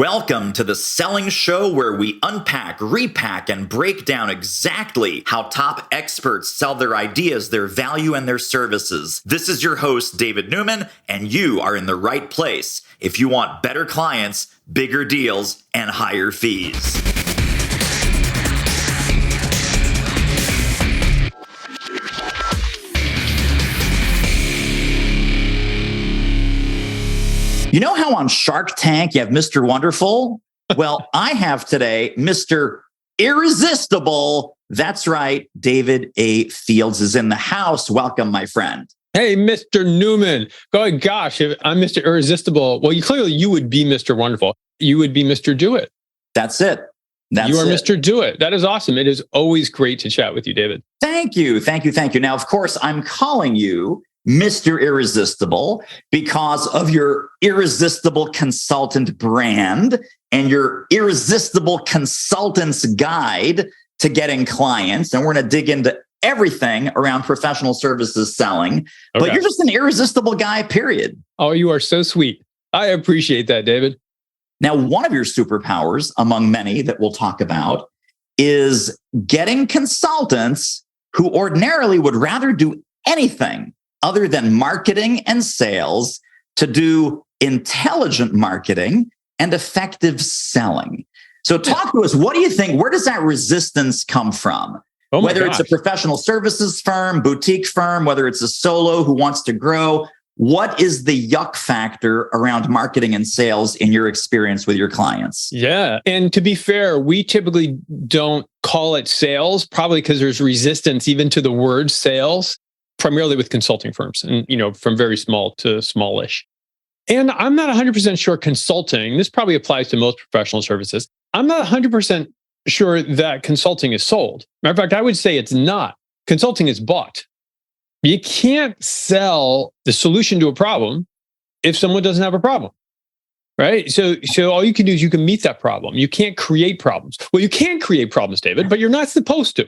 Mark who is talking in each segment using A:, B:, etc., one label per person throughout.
A: Welcome to the Selling Show, where we unpack, repack, and break down exactly how top experts sell their ideas, their value, and their services. This is your host, David Newman, and you are in the right place if you want better clients, bigger deals, and higher fees. You know how on Shark Tank you have Mr. Wonderful? Well, I have today Mr. Irresistible. That's right. David A. Fields is in the house. Welcome, my friend.
B: Hey, Mr. Newman. Oh, gosh, if I'm Mr. Irresistible. Well, you would be Mr. Wonderful. You would be Mr. Do It.
A: That's it.
B: You are Mr. Do It. That is awesome. It is always great to chat with you, David.
A: Thank you. Now, of course, I'm calling you Mr. Irresistible because of your irresistible consultant brand and your irresistible consultant's guide to getting clients. And we're going to dig into everything around professional services selling. Okay. But you're just an irresistible guy, period.
B: Oh, you are so sweet. I appreciate that, David.
A: Now, one of your superpowers, among many that we'll talk about, is getting consultants who ordinarily would rather do anything other than marketing and sales to do intelligent marketing and effective selling. So talk to us. What do you think? Where does that resistance come from? Whether it's a professional services firm, boutique firm, whether it's a solo who wants to grow, what is the yuck factor around marketing and sales in your experience with your clients?
B: Yeah. And to be fair, we typically don't call it sales, probably because there's resistance even to the word sales, primarily with consulting firms and, from very small to smallish. And I'm not 100% sure consulting, this probably applies to most professional services. I'm not 100% sure that consulting is sold. Matter of fact, I would say it's not. Consulting is bought. You can't sell the solution to a problem if someone doesn't have a problem, right? So all you can do is you can meet that problem. You can't create problems. Well, you can create problems, David, but you're not supposed to,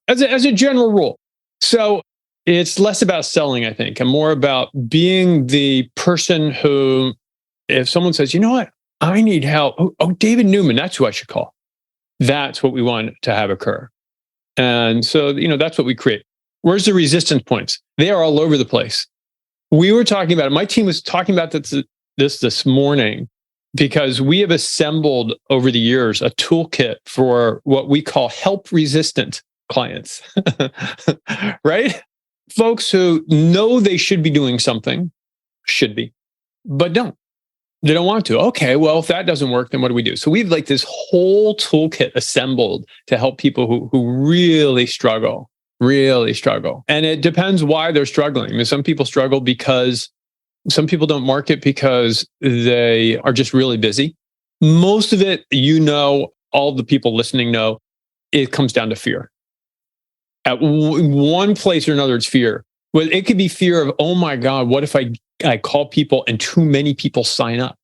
B: as a general rule. So it's less about selling, I think, and more about being the person who, if someone says, you know what, I need help. Oh, David Newman, that's who I should call. That's what we want to have occur. And so, that's what we create. Where's the resistance points? They are all over the place. We were talking about it. My team was talking about this morning because we have assembled over the years a toolkit for what we call help-resistant clients, right? Folks who know they should be doing something, but don't. They don't want to. Okay, well, if that doesn't work, then what do we do? So we've this whole toolkit assembled to help people who really struggle. And it depends why they're struggling. I mean, some people struggle because some people don't market because they are just really busy. Most of it, all the people listening know, it comes down to fear. At one place or another, it's fear. Well, it could be fear of, oh my God, what if I call people and too many people sign up?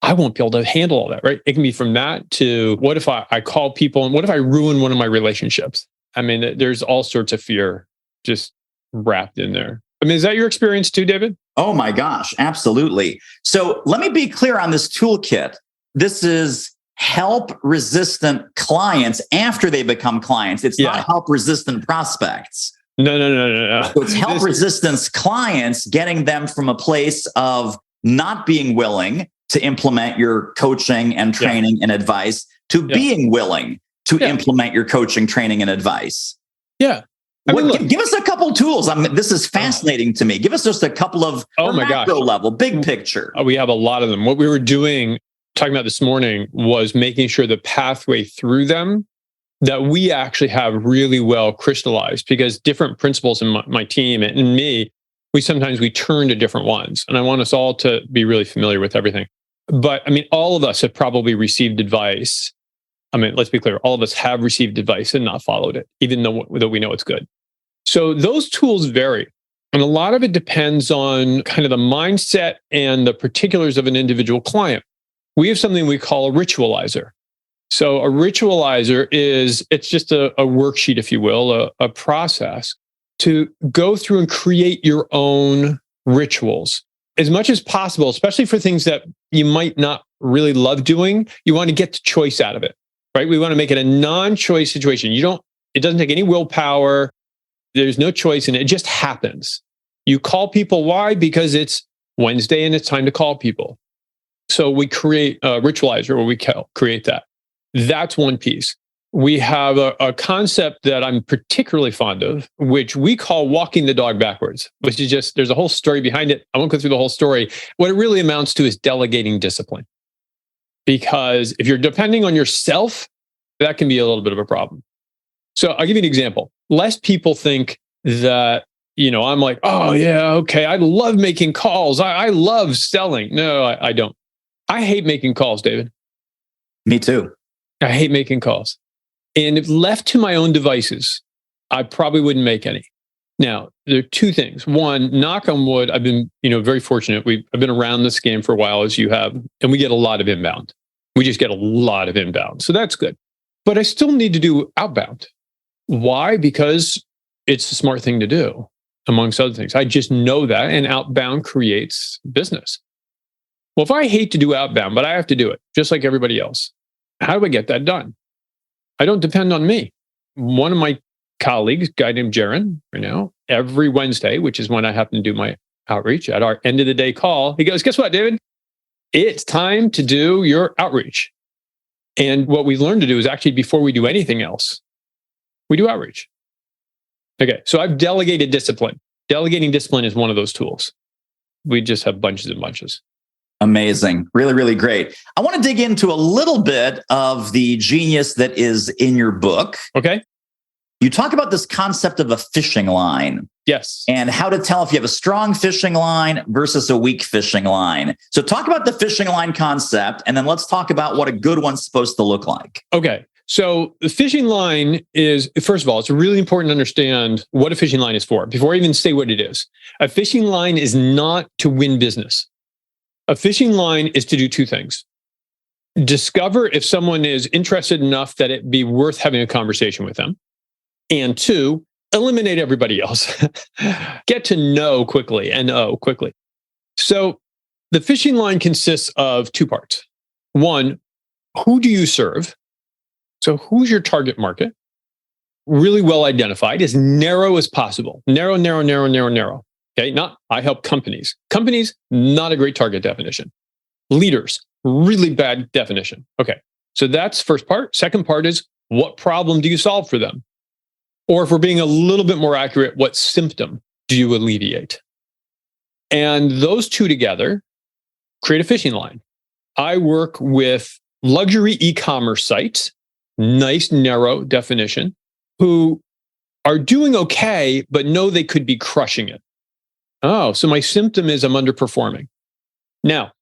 B: I won't be able to handle all that, right? It can be from that to what if I call people and what if I ruin one of my relationships? I mean, there's all sorts of fear just wrapped in there. I mean, is that your experience too, David?
A: Oh my gosh, absolutely. So let me be clear on this toolkit. This is help-resistant clients after they become clients. It's not help-resistant prospects.
B: No.
A: So it's help-resistance clients, getting them from a place of not being willing to implement your coaching and training and advice to being willing to implement your coaching, training, and advice.
B: Yeah.
A: Give us a couple tools. This is fascinating to me. Give us just a couple of macro level, big picture.
B: We have a lot of them. What we were talking about this morning was making sure the pathway through them that we actually have really well crystallized, because different principles in my team and me, we turn to different ones. And I want us all to be really familiar with everything. But I mean, all of us have probably received advice. I mean, let's be clear. All of us have received advice and not followed it, even though we know it's good. So those tools vary. And a lot of it depends on kind of the mindset and the particulars of an individual client. We have something we call a ritualizer. So a ritualizer it's just a worksheet, if you will, a process to go through and create your own rituals as much as possible, especially for things that you might not really love doing, you want to get the choice out of it, right? We want to make it a non-choice situation. It doesn't take any willpower. There's no choice and it just happens. You call people. Why? Because it's Wednesday and it's time to call people. So we create a ritualizer where we create that. That's one piece. We have a concept that I'm particularly fond of, which we call walking the dog backwards, which is just, there's a whole story behind it. I won't go through the whole story. What it really amounts to is delegating discipline. Because if you're depending on yourself, that can be a little bit of a problem. So I'll give you an example. Less people think that, I'm like, oh yeah, okay, I love making calls. I love selling. No, I don't. I hate making calls, David.
A: Me too.
B: I hate making calls. And if left to my own devices, I probably wouldn't make any. Now, there are two things. One, knock on wood, I've been, very fortunate. I've been around this game for a while, as you have, and we get a lot of inbound. We just get a lot of inbound. So that's good. But I still need to do outbound. Why? Because it's a smart thing to do, amongst other things. I just know that, and outbound creates business. Well, if I hate to do outbound, but I have to do it, just like everybody else, how do I get that done? I don't depend on me. One of my colleagues, a guy named Jaron, right now, every Wednesday, which is when I happen to do my outreach, at our end of the day call, he goes, guess what, David? It's time to do your outreach. And what we learned to do is actually, before we do anything else, we do outreach. Okay, so I've delegated discipline. Delegating discipline is one of those tools. We just have bunches and bunches.
A: Amazing. Really, really great. I want to dig into a little bit of the genius that is in your book.
B: Okay.
A: You talk about this concept of a fishing line.
B: Yes.
A: And how to tell if you have a strong fishing line versus a weak fishing line. So talk about the fishing line concept, and then let's talk about what a good one's supposed to look like.
B: Okay. So the fishing line is, first of all, it's really important to understand what a fishing line is for before I even say what it is. A fishing line is not to win business. A fishing line is to do two things. Discover if someone is interested enough that it'd be worth having a conversation with them. And two, eliminate everybody else. Get to know quickly and quickly. So the fishing line consists of two parts. One, who do you serve? So who's your target market? Really well identified, as narrow as possible. Narrow. Okay, not I help companies. Companies, not a great target definition. Leaders, really bad definition. Okay, so that's first part. Second part is, what problem do you solve for them? Or if we're being a little bit more accurate, what symptom do you alleviate? And those two together create a fishing line. I work with luxury e-commerce sites, nice narrow definition, who are doing okay, but know they could be crushing it. Oh, so my symptom is I'm underperforming. Now,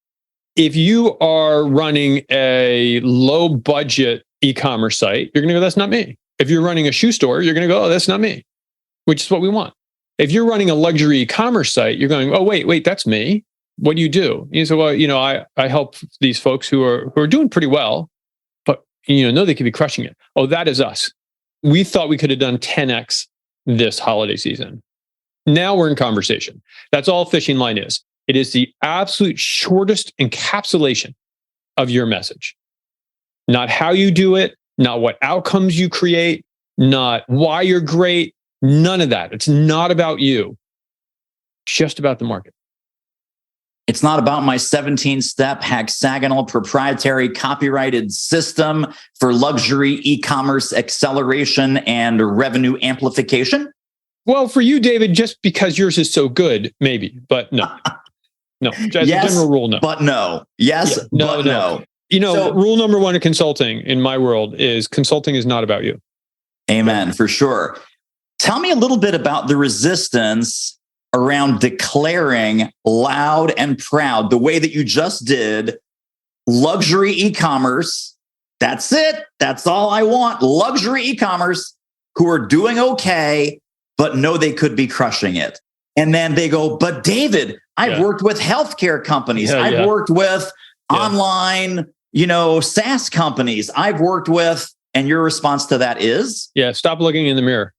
B: if you are running a low budget e-commerce site, you're going to go, that's not me. If you're running a shoe store, you're going to go, oh, that's not me, which is what we want. If you're running a luxury e-commerce site, you're going, oh, wait, that's me. What do you do? You say, well, I help these folks who are doing pretty well, but know they could be crushing it. Oh, that is us. We thought we could have done 10x this holiday season. Now we're in conversation. That's all fishing line is. It is the absolute shortest encapsulation of your message. Not how you do it, not what outcomes you create, not why you're great, none of that. It's not about you. It's just about the market.
A: It's not about my 17-step hexagonal proprietary copyrighted system for luxury e-commerce acceleration and revenue amplification.
B: Well, for you, David, just because yours is so good, maybe, but no. No, as
A: yes,
B: a general rule, no.
A: But no. Yes,
B: yeah,
A: but no.
B: Rule number one of consulting in my world is consulting is not about you.
A: Amen, for sure. Tell me a little bit about the resistance around declaring loud and proud, the way that you just did, luxury e-commerce. That's it. That's all I want. Luxury e-commerce who are doing okay, but know they could be crushing it. And then they go, but David, I've worked with healthcare companies. I've worked with online, SaaS companies. I've worked with, and your response to that is?
B: Yeah, stop looking in the mirror.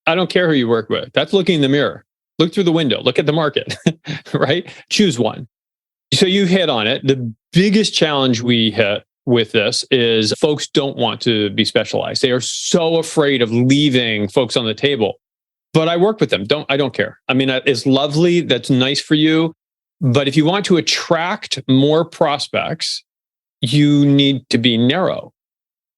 B: I don't care who you work with. That's looking in the mirror. Look through the window. Look at the market, right? Choose one. So you hit on it. The biggest challenge we hit with this is folks don't want to be specialized. They are so afraid of leaving folks on the table. But I work with them. I don't care. I mean, it's lovely. That's nice for you. But if you want to attract more prospects, you need to be narrow.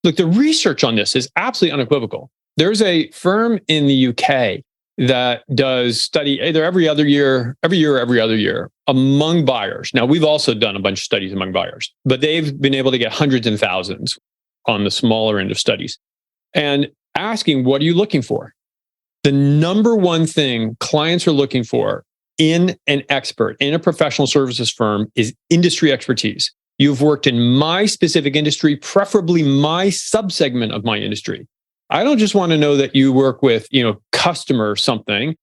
B: Look, the research on this is absolutely unequivocal. There's a firm in the UK that does study either every other year among buyers. Now, we've also done a bunch of studies among buyers, but they've been able to get hundreds and thousands on the smaller end of studies and asking, what are you looking for? The number one thing clients are looking for in an expert, in a professional services firm, is industry expertise. You've worked in my specific industry, preferably my subsegment of my industry. I don't just want to know that you work with, customer something.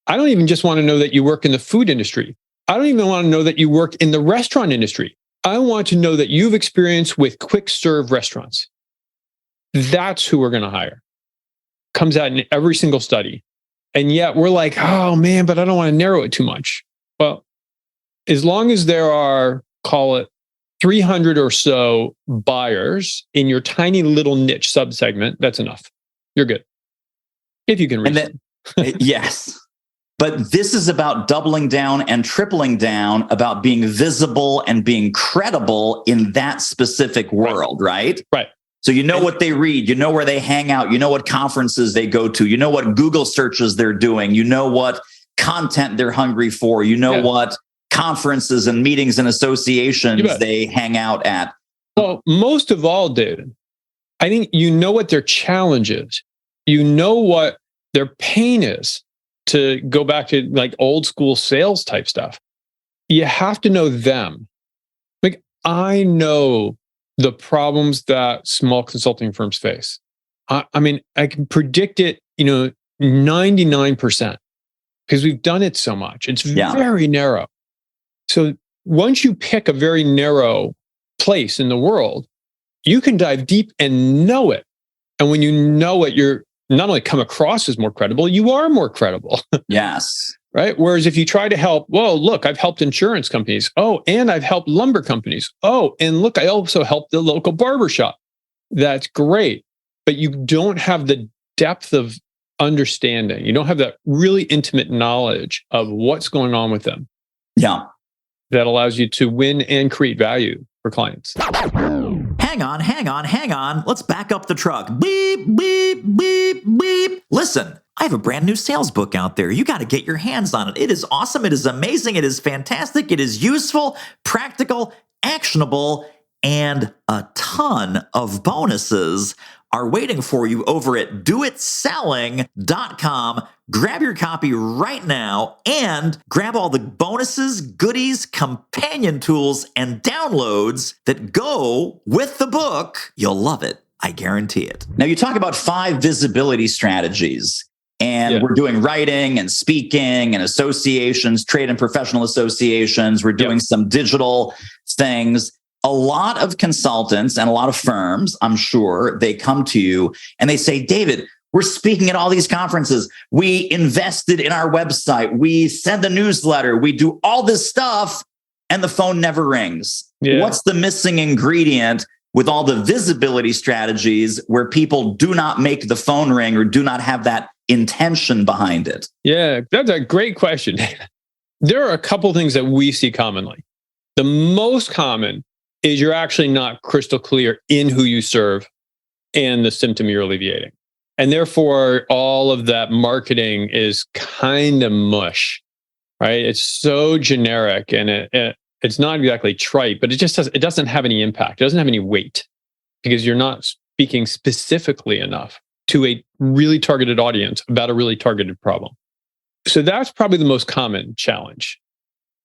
B: I don't even just want to know that you work in the food industry. I don't even want to know that you work in the restaurant industry. I want to know that you've experience with quick serve restaurants. That's who we're going to hire. Comes out in every single study. And yet we're like, oh man, but I don't want to narrow it too much. Well, as long as there are, call it 300 or so buyers in your tiny little niche subsegment, that's enough. You're good. If you can reach them.
A: Yes. But this is about doubling down and tripling down, about being visible and being credible in that specific world, right?
B: Right.
A: So you know what they read, you know where they hang out, you know what conferences they go to, you know what Google searches they're doing, you know what content they're hungry for, you know what conferences and meetings and associations they hang out at.
B: Well, most of all, David, I think you know what their challenge is. You know what their pain is, to go back to like old school sales type stuff. You have to know them. Like, I know the problems that small consulting firms face. I mean, I can predict it, 99%, because we've done it so much. It's very narrow. So once you pick a very narrow place in the world, you can dive deep and know it. And when you know it, you're not only come across as more credible, you are more credible.
A: Yes.
B: Right? Whereas if you try to help, well, look, I've helped insurance companies. Oh, and I've helped lumber companies. Oh, and look, I also helped the local barbershop. That's great. But you don't have the depth of understanding. You don't have that really intimate knowledge of what's going on with them.
A: Yeah.
B: That allows you to win and create value for clients.
A: Hang on. Let's back up the truck. Beep, beep, beep, beep. Listen, I have a brand new sales book out there. You got to get your hands on it. It is awesome. It is amazing. It is fantastic. It is useful, practical, actionable, and a ton of bonuses are waiting for you over at doitselling.com. Grab your copy right now and grab all the bonuses, goodies, companion tools, and downloads that go with the book. You'll love it. I guarantee it. Now, you talk about 5 visibility strategies, and we're doing writing and speaking and associations, trade and professional associations. We're doing some digital things. A lot of consultants and a lot of firms, I'm sure, they come to you and they say, David, we're speaking at all these conferences. We invested in our website. We send a newsletter. We do all this stuff and the phone never rings. Yeah. What's the missing ingredient with all the visibility strategies where people do not make the phone ring or do not have that intention behind it?
B: Yeah, that's a great question. There are a couple things that we see commonly. The most common is you're actually not crystal clear in who you serve and the symptom you're alleviating. And therefore, all of that marketing is kind of mush, right? It's so generic and it's not exactly trite, but it doesn't have any impact. It doesn't have any weight because you're not speaking specifically enough to a really targeted audience about a really targeted problem. So that's probably the most common challenge.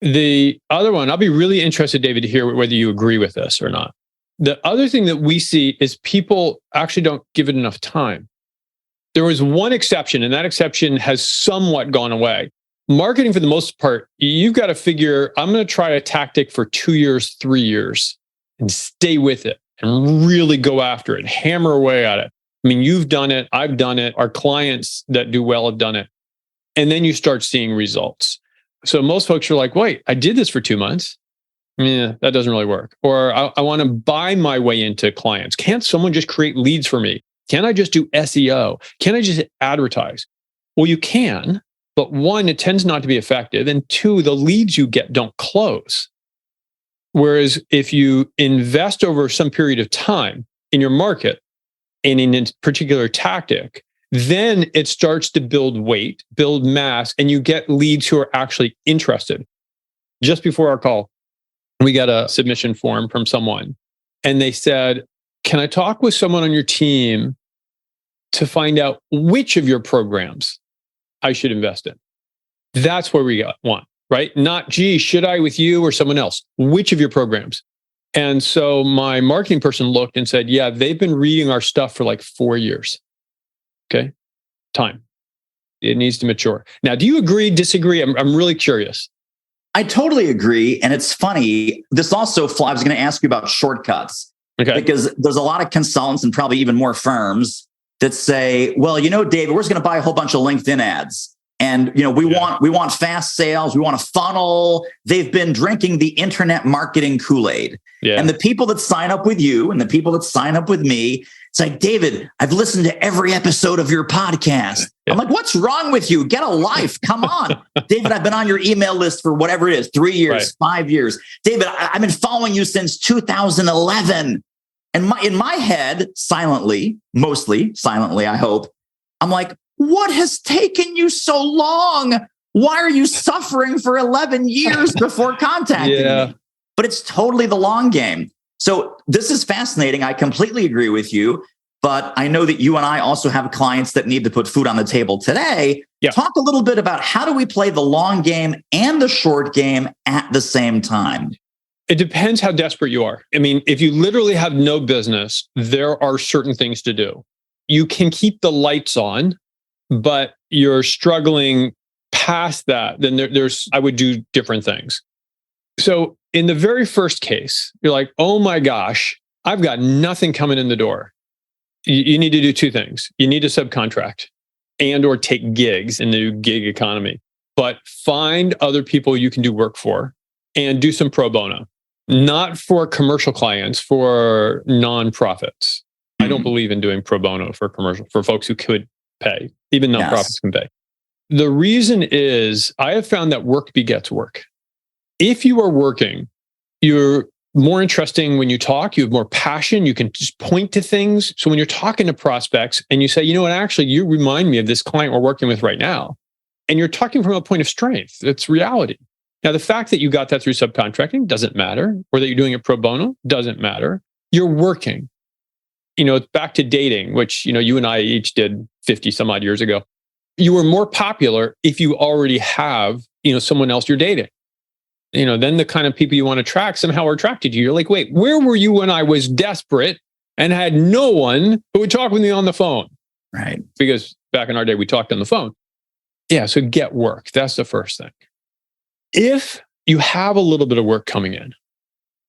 B: The other one, I'll be really interested, David, to hear whether you agree with this or not. The other thing that we see is people actually don't give it enough time. There was one exception, and that exception has somewhat gone away. Marketing, for the most part, you've got to figure, I'm going to try a tactic for 2 years, 3 years, and stay with it and really go after it, hammer away at it. I mean, you've done it. I've done it. Our clients that do well have done it. And then you start seeing results. So most folks are like, wait, I did this for 2 months. Yeah, that doesn't really work. Or I want to buy my way into clients. Can't someone just create leads for me? Can I just do SEO? Can I just advertise? Well, you can, but one, it tends not to be effective. And two, the leads you get don't close. Whereas if you invest over some period of time in your market and in a particular tactic, then it starts to build weight, build mass, and you get leads who are actually interested. Just before our call, we got a submission form from someone, and they said, can I talk with someone on your team to find out which of your programs I should invest in? That's where we want, right? Not, gee, should I with you or someone else? Which of your programs? And so my marketing person looked and said, yeah, they've been reading our stuff for like 4 years. Okay. Time. It needs to mature. Now, do you agree, disagree? I'm really curious.
A: I totally agree. And it's funny. This also, I was going to ask you about shortcuts.
B: Okay.
A: Because there's a lot of consultants and probably even more firms that say, well, David, we're just going to buy a whole bunch of LinkedIn ads. And, we want fast sales. We want a funnel. They've been drinking the internet marketing Kool-Aid. Yeah. And the people that sign up with you and the people that sign up with me, it's like, David, I've listened to every episode of your podcast. Yeah. I'm like, what's wrong with you? Get a life. Come on. David, I've been on your email list for whatever it is, 3 years, 5 years. David, I've been following you since 2011. And in my head, silently, mostly silently, I hope, I'm like, what has taken you so long? Why are you suffering for 11 years before contacting me? But it's totally the long game. So this is fascinating. I completely agree with you. But I know that you and I also have clients that need to put food on the table today. Yeah. Talk a little bit about how do we play the long game and the short game at the same time?
B: It depends how desperate you are. I mean, if you literally have no business, there are certain things to do. You can keep the lights on, but you're struggling past that, then I would do different things. So in the very first case, you're like, oh my gosh, I've got nothing coming in the door. You need to do two things. You need to subcontract and or take gigs in the new gig economy, but find other people you can do work for and do some pro bono, not for commercial clients, for nonprofits. I don't believe in doing pro bono for folks who could pay. Even nonprofits can pay. The reason is I have found that work begets work. If you are working, you're more interesting when you talk, you have more passion, you can just point to things. So when you're talking to prospects and you say, you know what, actually, you remind me of this client we're working with right now. And you're talking from a point of strength. It's reality. Now, the fact that you got that through subcontracting doesn't matter, or that you're doing it pro bono doesn't matter. You're working. It's back to dating, which, you and I each did 50 some odd years ago. You were more popular if you already have, someone else you're dating. Then the kind of people you want to attract somehow are attracted to you. You're like, wait, where were you when I was desperate and had no one who would talk with me on the phone?
A: Right.
B: Because back in our day, we talked on the phone. Yeah. So get work. That's the first thing. If you have a little bit of work coming in,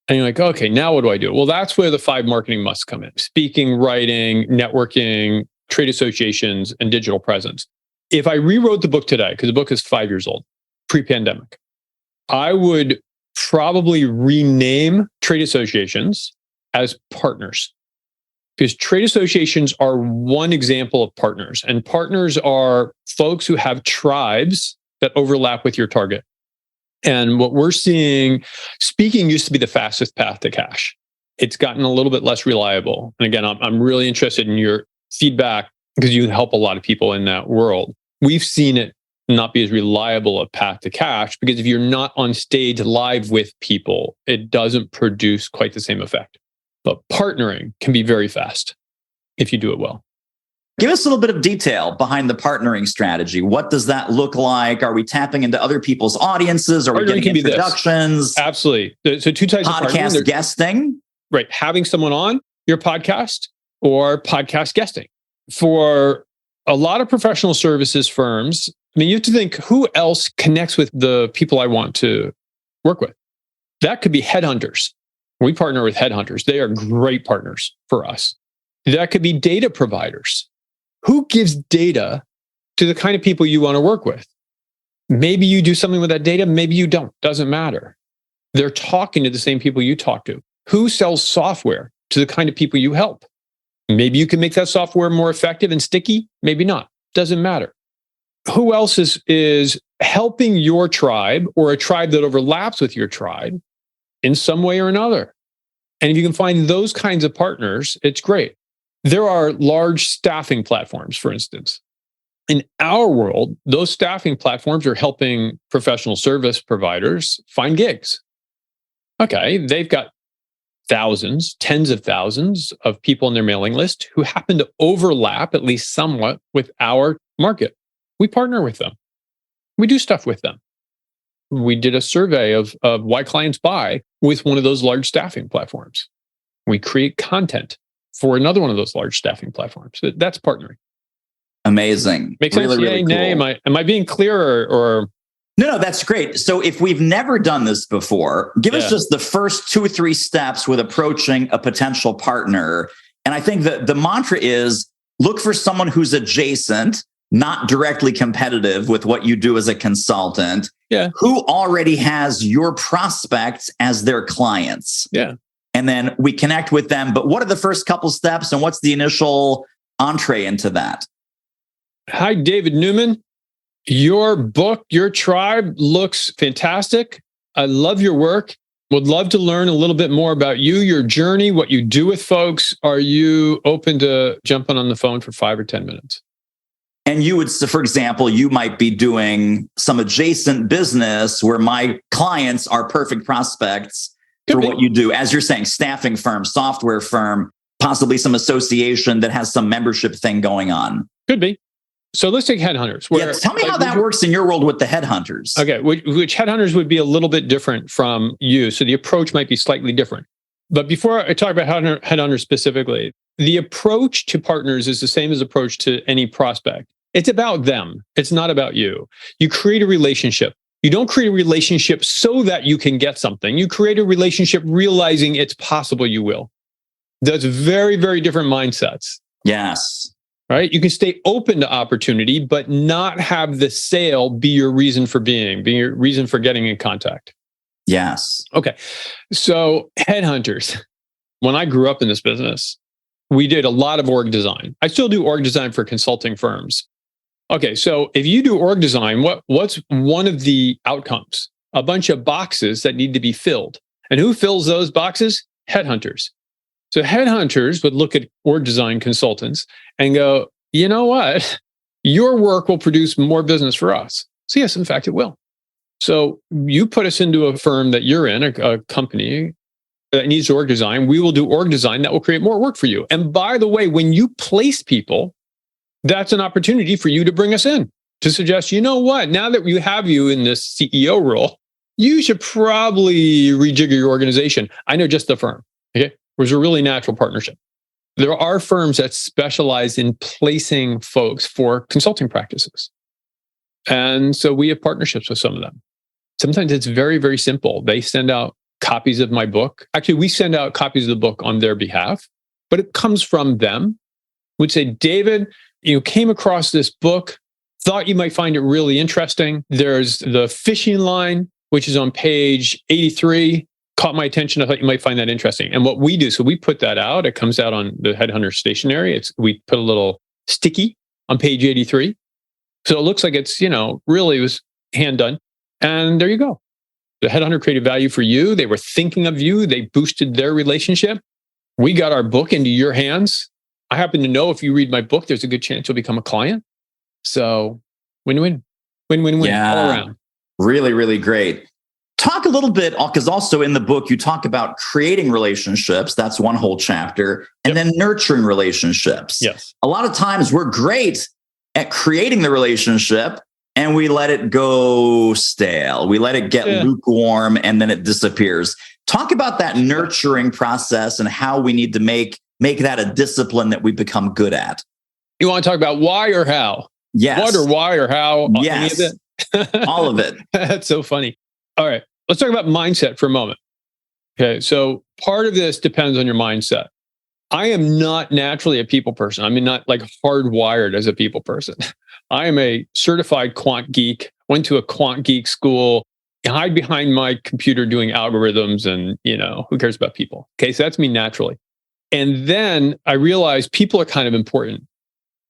B: and you're like, okay, now what do I do? Well, that's where the 5 marketing musts come in. Speaking, writing, networking, trade associations, and digital presence. If I rewrote the book today, because the book is 5 years old, pre-pandemic, I would probably rename trade associations as partners. Because trade associations are one example of partners. And partners are folks who have tribes that overlap with your target. And what we're seeing, speaking used to be the fastest path to cash. It's gotten a little bit less reliable. And again, I'm really interested in your feedback because you help a lot of people in that world. We've seen it not be as reliable a path to cash because if you're not on stage live with people, it doesn't produce quite the same effect. But partnering can be very fast if you do it well.
A: Give us a little bit of detail behind the partnering strategy. What does that look like? Are we tapping into other people's audiences? Are we getting introductions?
B: Absolutely. So 2 types of
A: podcast guesting.
B: Right. Having someone on your podcast or podcast guesting. For a lot of professional services firms, you have to think who else connects with the people I want to work with. That could be headhunters. We partner with headhunters. They are great partners for us. That could be data providers. Who gives data to the kind of people you want to work with? Maybe you do something with that data, maybe you don't. Doesn't matter. They're talking to the same people you talk to. Who sells software to the kind of people you help? Maybe you can make that software more effective and sticky. Maybe not. Doesn't matter. Who else is helping your tribe or a tribe that overlaps with your tribe in some way or another? And if you can find those kinds of partners, it's great. There are large staffing platforms, for instance. In our world, those staffing platforms are helping professional service providers find gigs. Okay, they've got thousands, tens of thousands of people on their mailing list who happen to overlap, at least somewhat, with our market. We partner with them. We do stuff with them. We did a survey of why clients buy with one of those large staffing platforms. We create content for another one of those large staffing platforms. That's partnering.
A: Amazing.
B: Makes sense? Yay, nay? Am I being clear or?
A: No, that's great. So if we've never done this before, give us just the first 2 or 3 steps with approaching a potential partner. And I think that the mantra is look for someone who's adjacent, not directly competitive with what you do as a consultant, who already has your prospects as their clients.
B: Yeah.
A: And then we connect with them. But what are the first couple steps and what's the initial entree into that?
B: Hi, David Newman. Your book, Your Tribe, looks fantastic. I love your work. Would love to learn a little bit more about you, your journey, what you do with folks. Are you open to jumping on the phone for 5 or 10 minutes?
A: And you would, for example, you might be doing some adjacent business where my clients are perfect prospects for what you do. As you're saying, staffing firm, software firm, possibly some association that has some membership thing going on.
B: Could be. So let's take headhunters.
A: Tell me how that works in your world with the headhunters.
B: Okay, which headhunters would be a little bit different from you. So the approach might be slightly different. But before I talk about headhunters specifically, the approach to partners is the same as approach to any prospect. It's about them. It's not about you. You create a relationship. You don't create a relationship so that you can get something. You create a relationship realizing it's possible you will. That's very, very different mindsets.
A: Yes.
B: Right? You can stay open to opportunity, but not have the sale be your reason for being your reason for getting in contact.
A: Yes.
B: Okay. So headhunters, when I grew up in this business, we did a lot of org design. I still do org design for consulting firms. Okay. So if you do org design, what's one of the outcomes? A bunch of boxes that need to be filled. And who fills those boxes? Headhunters. So headhunters would look at org design consultants and go, you know what? Your work will produce more business for us. So yes, in fact, it will. So you put us into a firm that you're in, a company that needs org design. We will do org design that will create more work for you. And by the way, when you place people, that's an opportunity for you to bring us in to suggest, you know what? Now that we have you in this CEO role, you should probably rejigger your organization. I know just the firm. Okay. It was a really natural partnership. There are firms that specialize in placing folks for consulting practices. And so we have partnerships with some of them. Sometimes it's very, very simple. They send out copies of my book. Actually, we send out copies of the book on their behalf, but it comes from them. Would say, David, you came across this book, thought you might find it really interesting. There's the fishing line, which is on page 83. Caught my attention. I thought you might find that interesting. And what we do, so we put that out. It comes out on the Headhunter stationery. We put a little sticky on page 83. So it looks like it's, really was hand done. And there you go. The Headhunter created value for you. They were thinking of you. They boosted their relationship. We got our book into your hands. I happen to know if you read my book, there's a good chance you'll become a client. So win-win, win-win-win all around.
A: Really, really great. Talk a little bit, because also in the book, you talk about creating relationships. That's one whole chapter. And then nurturing relationships.
B: Yes.
A: A lot of times we're great at creating the relationship and we let it go stale. We let it get lukewarm and then it disappears. Talk about that nurturing process and how we need to make that a discipline that we become good at.
B: You want to talk about why or how?
A: Yes.
B: What or why or how?
A: Yes. All of it.
B: That's so funny. All right. Let's talk about mindset for a moment. Okay. So part of this depends on your mindset. I am not naturally a people person. I mean, not like hardwired as a people person. I am a certified quant geek, went to a quant geek school, hide behind my computer doing algorithms and, who cares about people? Okay, so that's me naturally. And then I realized people are kind of important.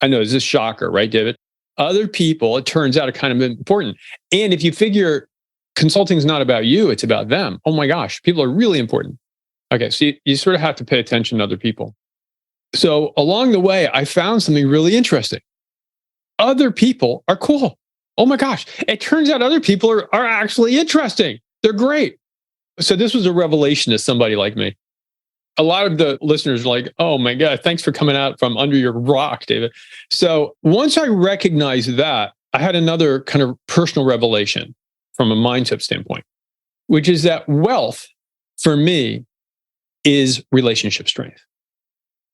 B: I know, this is a shocker, right, David? Other people, it turns out, are kind of important. And if you figure consulting is not about you, it's about them. Oh my gosh, people are really important. Okay, so you sort of have to pay attention to other people. So along the way, I found something really interesting. Other people are cool. Oh my gosh, it turns out other people are actually interesting. They're great. So this was a revelation to somebody like me. A lot of the listeners are like, oh my God, thanks for coming out from under your rock, David. So once I recognized that, I had another kind of personal revelation from a mindset standpoint, which is that wealth for me is relationship strength.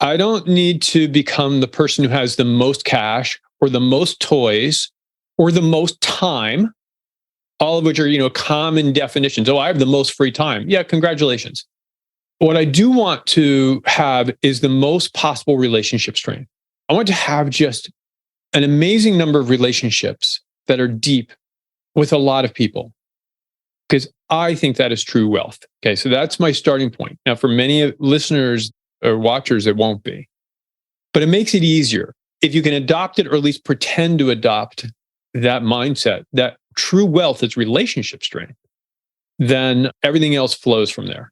B: I don't need to become the person who has the most cash or the most toys or the most time, all of which are, common definitions. Oh, I have the most free time. Yeah, congratulations. What I do want to have is the most possible relationship strength. I want to have just an amazing number of relationships that are deep with a lot of people, because I think that is true wealth. Okay, so that's my starting point. Now, for many listeners or watchers, it won't be, but it makes it easier if you can adopt it, or at least pretend to adopt that mindset, that true wealth is relationship strength. Then everything else flows from there.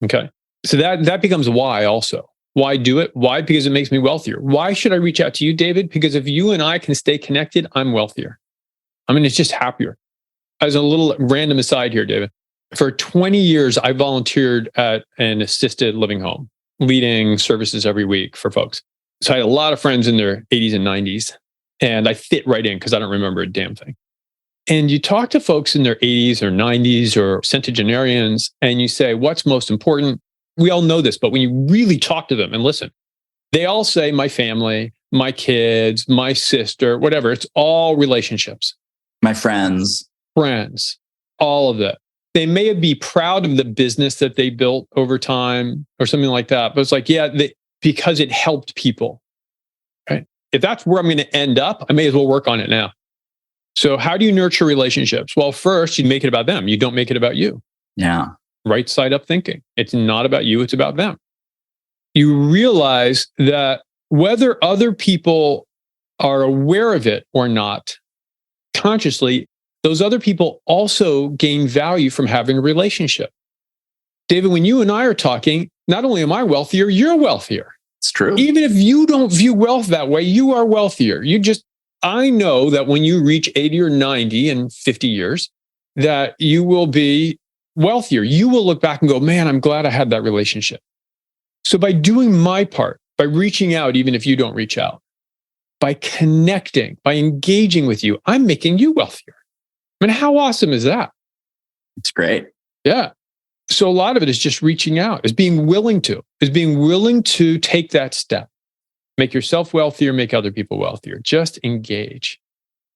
B: Okay. So that becomes why also. Why do it? Why? Because it makes me wealthier. Why should I reach out to you, David? Because if you and I can stay connected, I'm wealthier. It's just happier. As a little random aside here, David, for 20 years, I volunteered at an assisted living home, leading services every week for folks. So I had a lot of friends in their 80s and 90s, and I fit right in because I don't remember a damn thing. And you talk to folks in their 80s or 90s or centenarians, and you say, what's most important? We all know this, but when you really talk to them and listen, they all say my family, my kids, my sister, whatever. It's all relationships.
A: My friends,
B: all of that. They may be proud of the business that they built over time or something like that. But it's like, because it helped people, right? If that's where I'm going to end up, I may as well work on it now. So how do you nurture relationships? Well, first, you make it about them. You don't make it about you.
A: Yeah.
B: Right side up thinking. It's not about you. It's about them. You realize that whether other people are aware of it or not, consciously, those other people also gain value from having a relationship. David, when you and I are talking, not only am I wealthier, you're wealthier.
A: It's true.
B: Even if you don't view wealth that way, you are wealthier. I know that when you reach 80 or 90 in 50 years, that you will be wealthier. You will look back and go, man, I'm glad I had that relationship. So by doing my part, by reaching out, even if you don't reach out, by connecting, by engaging with you, I'm making you wealthier. How awesome is that?
A: It's great.
B: Yeah. So a lot of it is just reaching out, is being willing to take that step. Make yourself wealthier, make other people wealthier. Just engage.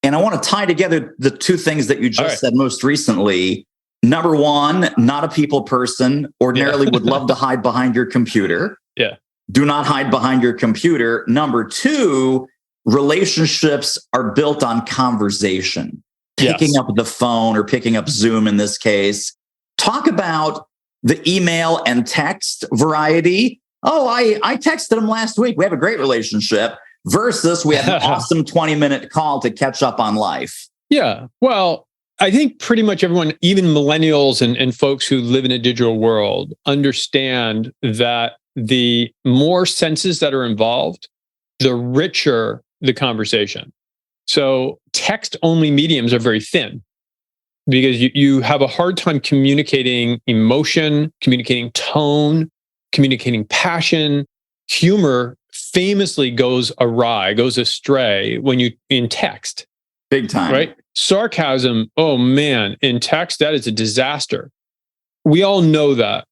A: And I want to tie together the two things that you just said most recently. Number one, not a people person, ordinarily would love to hide behind your computer.
B: Yeah.
A: Do not hide behind your computer. Number two, relationships are built on conversation. Picking up the phone or picking up Zoom in this case. Talk about the email and text variety. Oh, I texted him last week. We have a great relationship versus we had an awesome 20-minute call to catch up on life.
B: Yeah. Well, I think pretty much everyone, even millennials and folks who live in a digital world, understand that the more senses that are involved, the richer the conversation. So text-only mediums are very thin because you have a hard time communicating emotion, communicating tone, communicating passion. Humor famously goes awry, goes astray when you in text.
A: Big time.
B: Right? Sarcasm, oh man, in text, that is a disaster. We all know that.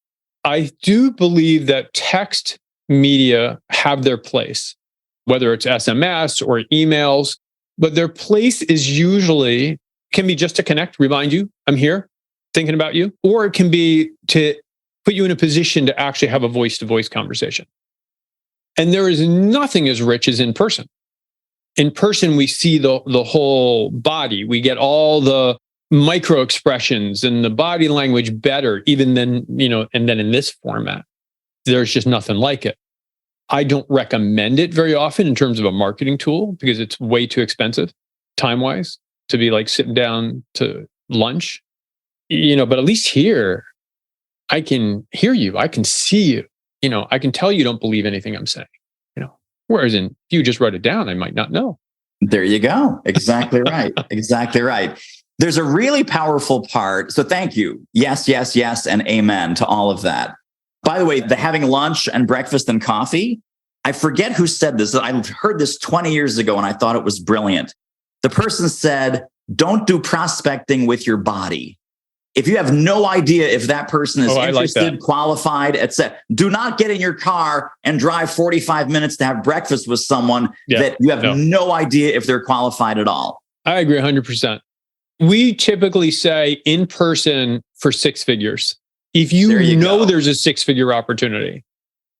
B: I do believe that text media have their place, whether it's SMS or emails. But their place is usually, can be just to connect, remind you, I'm here, thinking about you. Or it can be to put you in a position to actually have a voice-to-voice conversation. And there is nothing as rich as in person. In person, we see the whole body. We get all the micro expressions and the body language better, even than, and then in this format, there's just nothing like it. I don't recommend it very often in terms of a marketing tool because it's way too expensive time-wise to be like sitting down to lunch, but at least here, I can hear you. I can see you. I can tell you don't believe anything I'm saying, whereas if you just wrote it down, I might not know.
A: There you go. Exactly right. Exactly right. There's a really powerful part. So thank you. Yes, yes, yes, and amen to all of that. By the way, the having lunch and breakfast and coffee, I forget who said this. I heard this 20 years ago and I thought it was brilliant. The person said, don't do prospecting with your body. If you have no idea if that person is interested, qualified, etc., do not get in your car and drive 45 minutes to have breakfast with someone that you have no idea if they're qualified at all.
B: I agree 100%. We typically say in person for 6 figures. If you know there's a 6-figure opportunity,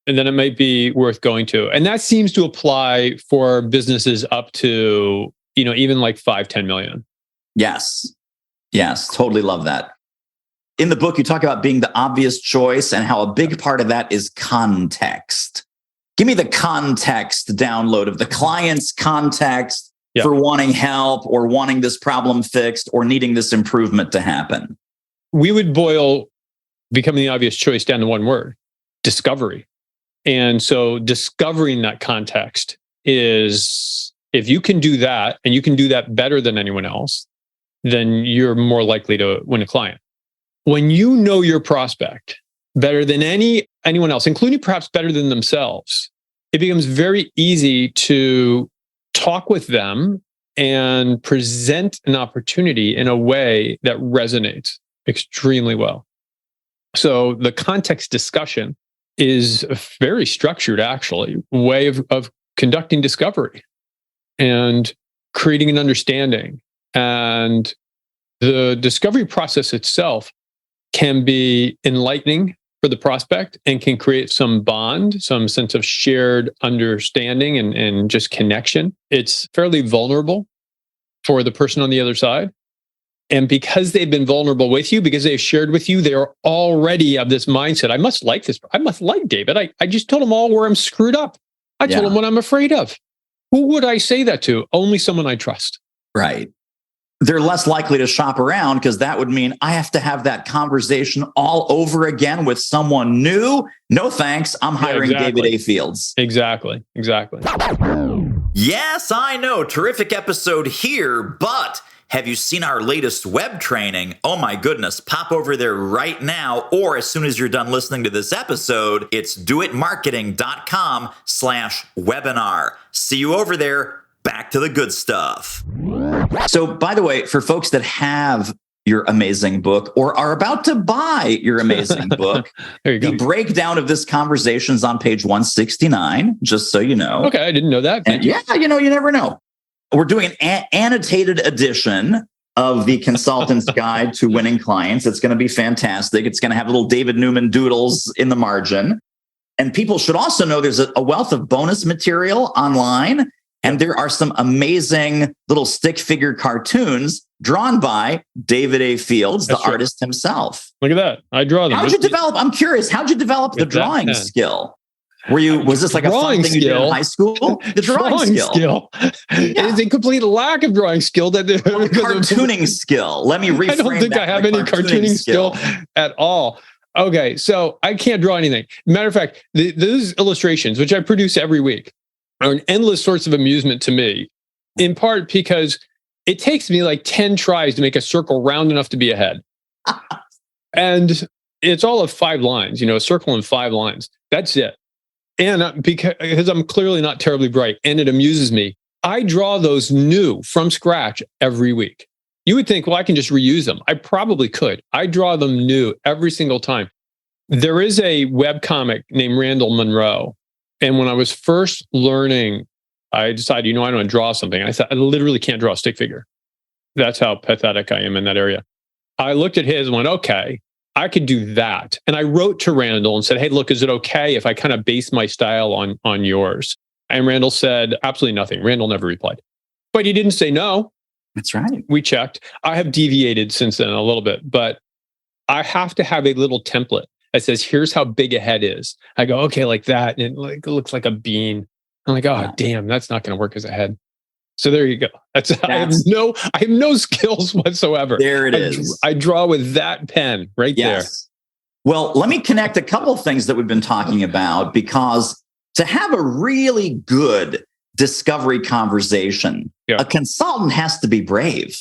B: and then it might be worth going to. And that seems to apply for businesses up to, even like 5-10 million.
A: Yes. Yes. Totally love that. In the book, you talk about being the obvious choice and how a big part of that is context. Give me the context download of the client's context for wanting help or wanting this problem fixed or needing this improvement to happen.
B: We would boil becoming the obvious choice down to one word: discovery. And so discovering that context is, if you can do that and you can do that better than anyone else, then you're more likely to win a client. When you know your prospect better than anyone else, including perhaps better than themselves, it becomes very easy to talk with them and present an opportunity in a way that resonates extremely well. So the context discussion is a very structured, actually, way of conducting discovery and creating an understanding. And the discovery process itself can be enlightening for the prospect and can create some bond, some sense of shared understanding and just connection. It's fairly vulnerable for the person on the other side. And because they've been vulnerable with you, because they've shared with you, they are already of this mindset. I must like this. I must like David. I just told him all where I'm screwed up. I told him what I'm afraid of. Who would I say that to? Only someone I trust.
A: Right. They're less likely to shop around because that would mean I have to have that conversation all over again with someone new. No, thanks. I'm hiring David A. Fields.
B: Exactly.
A: Yes, I know. Terrific episode here, but have you seen our latest web training? Oh my goodness, pop over there right now, or as soon as you're done listening to this episode, it's doitmarketing.com/webinar. See you over there. Back to the good stuff. So, by the way, for folks that have your amazing book or are about to buy your amazing book,
B: there you go.
A: The breakdown of this conversation is on page 169, just so you know.
B: Okay, I didn't know that.
A: And you never know. We're doing an annotated edition of the Consultant's Guide to Winning Clients. It's going to be fantastic. It's going to have little David Newman doodles in the margin. And people should also know there's a wealth of bonus material online. And there are some amazing little stick figure cartoons drawn by David A. Fields, the artist himself.
B: Look at that. I draw them.
A: I'm curious, how'd you develop the drawing skill? Was this like a fun thing you did in high school? The drawing skill.
B: It is a complete lack of drawing skill.
A: Cartooning skill. Let me rephrase that.
B: I don't think I have any cartooning skill at all. Okay, so I can't draw anything. Matter of fact, those illustrations, which I produce every week, are an endless source of amusement to me, in part because it takes me like 10 tries to make a circle round enough to be a head. And it's all of 5 lines, a circle in 5 lines. That's it. And because I'm clearly not terribly bright and it amuses me, I draw those new from scratch every week. You would think, well, I can just reuse them. I probably could. I draw them new every single time. There is a webcomic named Randall Munroe. And when I was first learning, I decided, I don't want to draw something. I thought, I literally can't draw a stick figure. That's how pathetic I am in that area. I looked at his and went, okay, I could do that. And I wrote to Randall and said, hey, look, is it okay if I kind of base my style on yours? And Randall said, absolutely nothing. Randall never replied. But he didn't say no.
A: That's right.
B: We checked. I have deviated since then a little bit, but I have to have a little template that says, here's how big a head is. I go, okay, like that. And it looks like a bean. I'm like, oh, damn, that's not going to work as a head. So there you go. I have no skills whatsoever.
A: There it is.
B: I draw with that pen right there.
A: Well, let me connect a couple of things that we've been talking about, because to have a really good discovery conversation, a consultant has to be brave.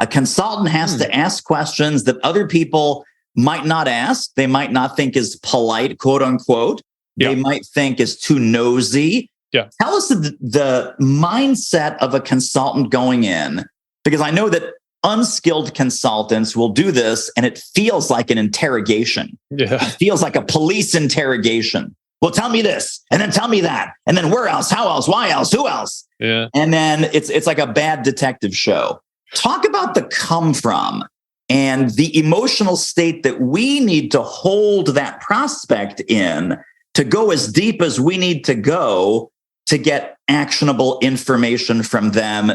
A: A consultant has to ask questions that other people might not ask. They might not think is polite, quote unquote. They might think is too nosy. Tell us the mindset of a consultant going in, because I know that unskilled consultants will do this and it feels like an interrogation. It feels like a police interrogation. Well, tell me this, and then tell me that, and then where else, how else, why else, who else? And then it's like a bad detective show. Talk about the come from and the emotional state that we need to hold that prospect in to go as deep as we need to go to get actionable information from them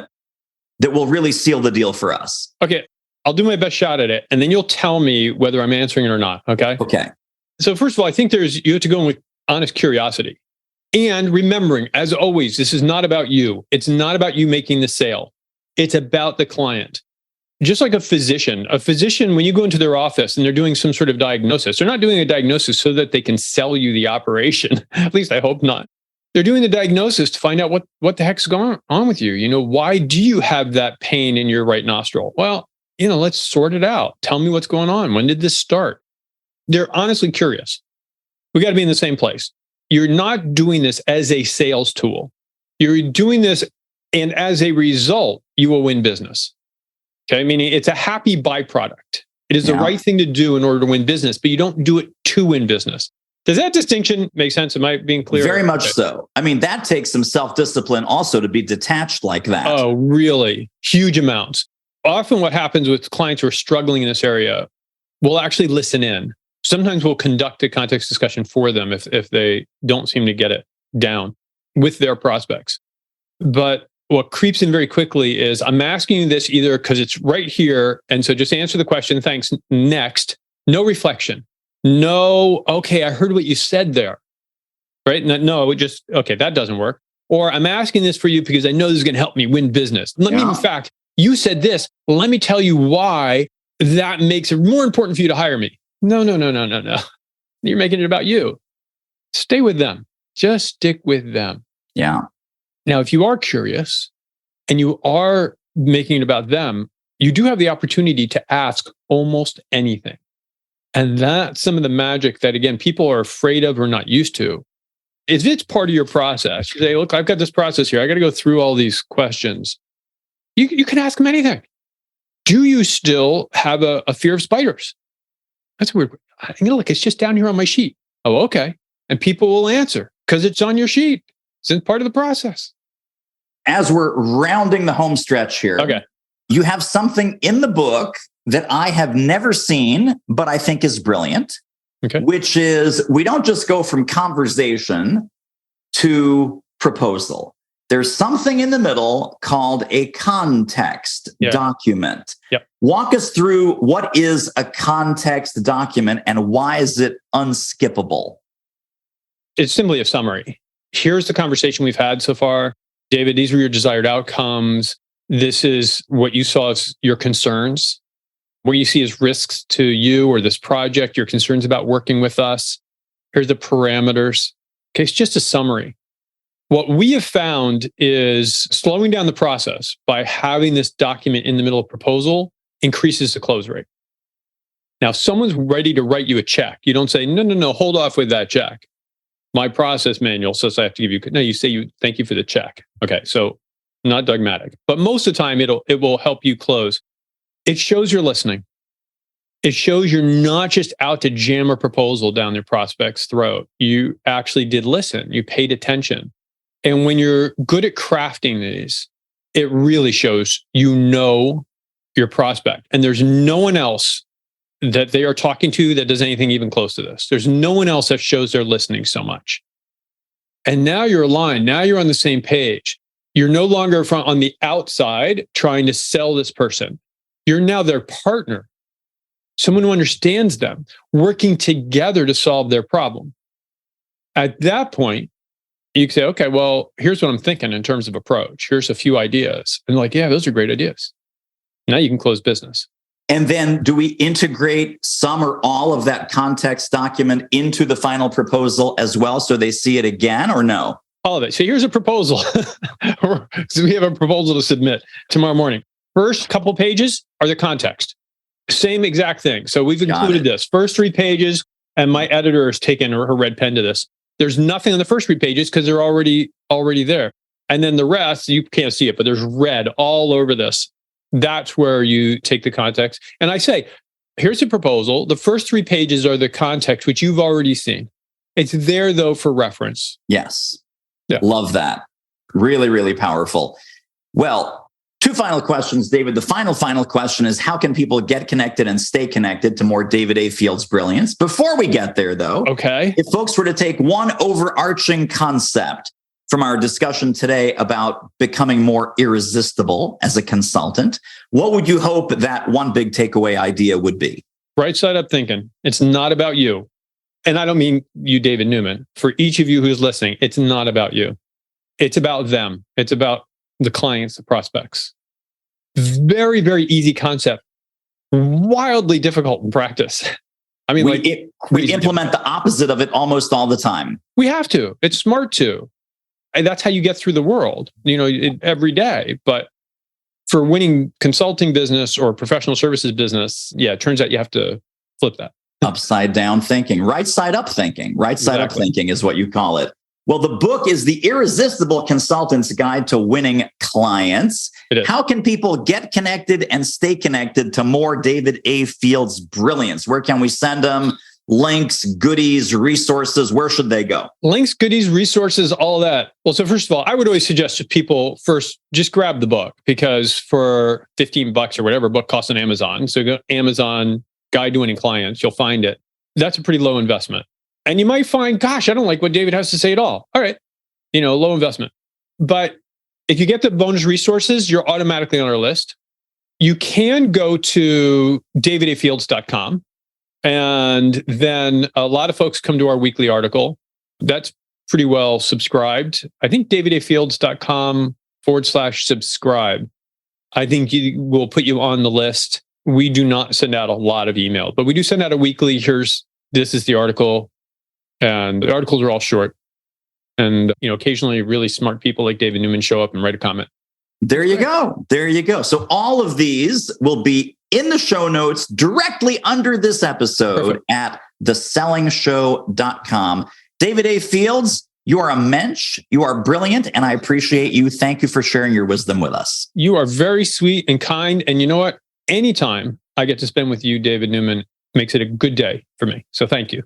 A: that will really seal the deal for us.
B: Okay. I'll do my best shot at it, and then you'll tell me whether I'm answering it or not. Okay. So first of all, I think you have to go in with honest curiosity and remembering, as always, this is not about you. It's not about you making the sale. It's about the client. Just like a physician, when you go into their office and they're doing some sort of diagnosis, they're not doing a diagnosis so that they can sell you the operation. At least I hope not. They're doing the diagnosis to find out what the heck's going on with you. Why do you have that pain in your right nostril? Well, let's sort it out. Tell me what's going on. When did this start? They're honestly curious. We got to be in the same place. You're not doing this as a sales tool. You're doing this, and as a result, you will win business. Okay, meaning it's a happy byproduct. It is the right thing to do in order to win business, but you don't do it to win business. Does that distinction make sense? Am I being clear?
A: Very much so. I mean, that takes some self-discipline also to be detached like that.
B: Oh, really? Huge amounts. Often what happens with clients who are struggling in this area, we'll actually listen in. Sometimes we'll conduct a context discussion for them if they don't seem to get it down with their prospects. But what creeps in very quickly is, I'm asking you this either because it's right here, and so just answer the question, thanks, next. No reflection. No, okay, I heard what you said there, right? No, okay, that doesn't work. Or I'm asking this for you because I know this is going to help me win business. In fact, you said this. Let me tell you why that makes it more important for you to hire me. No. You're making it about you. Stay with them. Just stick with them.
A: Yeah.
B: Now, if you are curious and you are making it about them, you do have the opportunity to ask almost anything. And that's some of the magic that, again, people are afraid of or not used to. If it's part of your process, you say, look, I've got this process here. I got to go through all these questions. You can ask them anything. Do you still have a fear of spiders? That's weird. Look, it's just down here on my sheet. Oh, okay. And people will answer because it's on your sheet. It's part of the process.
A: As we're rounding the home stretch here, you have something in the book that I have never seen, but I think is brilliant, which is we don't just go from conversation to proposal. There's something in the middle called a context document. Walk us through what is a context document and why is it unskippable?
B: It's simply a summary. Here's the conversation we've had so far. David, these were your desired outcomes. This is what you saw as your concerns, what you see as risks to you or this project, your concerns about working with us. Here's the parameters. Okay, it's just a summary. What we have found is slowing down the process by having this document in the middle of proposal increases the close rate. Now, if someone's ready to write you a check, you don't say, no, hold off with that check. My process manual says I have to give you, no, you say thank you for the check. Okay, so not dogmatic, but most of the time it will help you close. It shows you're listening. It shows you're not just out to jam a proposal down their prospect's throat. You actually did listen. You paid attention. And when you're good at crafting these, it really shows you know your prospect. And there's no one else that they are talking to that does anything even close to this. There's no one else that shows they're listening so much. And now you're aligned. Now you're on the same page. You're no longer on the outside trying to sell this person. You're now their partner, someone who understands them, working together to solve their problem. At that point, you can say, okay, well, here's what I'm thinking in terms of approach. Here's a few ideas. And like, yeah, those are great ideas. Now you can close business.
A: And then do we integrate some or all of that context document into the final proposal as well so they see it again, or no?
B: All of it. So here's a proposal. So we have a proposal to submit tomorrow morning. First couple pages are the context. Same exact thing. So we've included this. First 3 pages, and my editor has taken her red pen to this. There's nothing on the first 3 pages because they're already there. And then the rest, you can't see it, but there's red all over this. That's where you take the context. And I say, here's a proposal. The first 3 pages are the context, which you've already seen. It's there, though, for reference.
A: Yes.
B: Yeah.
A: Love that. Really, really powerful. Well, 2 final questions, David. The final question is, how can people get connected and stay connected to more David A. Field's brilliance? Before we get there, though,
B: okay,
A: if folks were to take one overarching concept from our discussion today about becoming more irresistible as a consultant, what would you hope that one big takeaway idea would be?
B: Right side up thinking. It's not about you. And I don't mean you, David Newman. For each of you who's listening, it's not about you. It's about them. It's about the clients, the prospects. Very, very easy concept. Wildly difficult in practice. I mean,
A: we implement the opposite of it almost all the time.
B: We have to. It's smart to. And that's how you get through the world, every day. But for winning consulting business or professional services business, yeah, it turns out you have to flip that.
A: Upside down thinking, right side up thinking. Right side up thinking is what you call it. Well, the book is The Irresistible Consultant's Guide to Winning Clients. How can people get connected and stay connected to more David A. Field's brilliance? Where can we send them? Links, goodies, resources, where should they go?
B: Links, goodies, resources, all that. Well, so first of all, I would always suggest to people first, just grab the book, because for $15 or whatever a book costs on Amazon. So go Amazon, Guide to Winning Clients, you'll find it. That's a pretty low investment. And you might find, gosh, I don't like what David has to say at all. All right, low investment. But if you get the bonus resources, you're automatically on our list. You can go to davidafields.com. And then a lot of folks come to our weekly article. That's pretty well subscribed. I think davidafields.com/subscribe. I think we'll put you on the list. We do not send out a lot of email, but we do send out a weekly. This is the article. And the articles are all short. And, occasionally really smart people like David Newman show up and write a comment.
A: There you go. There you go. So all of these will be in the show notes directly under this episode at thesellingshow.com. David A. Fields, you are a mensch. You are brilliant. And I appreciate you. Thank you for sharing your wisdom with us.
B: You are very sweet and kind. And you know what? Anytime I get to spend with you, David Newman, makes it a good day for me. So thank you.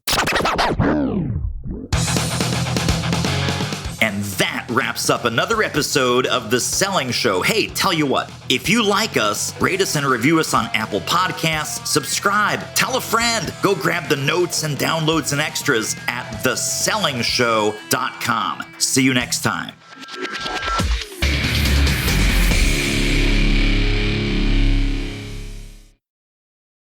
A: And that wraps up another episode of The Selling Show. Hey, tell you what, if you like us, rate us and review us on Apple Podcasts, subscribe, tell a friend, go grab the notes and downloads and extras at thesellingshow.com. See you next time.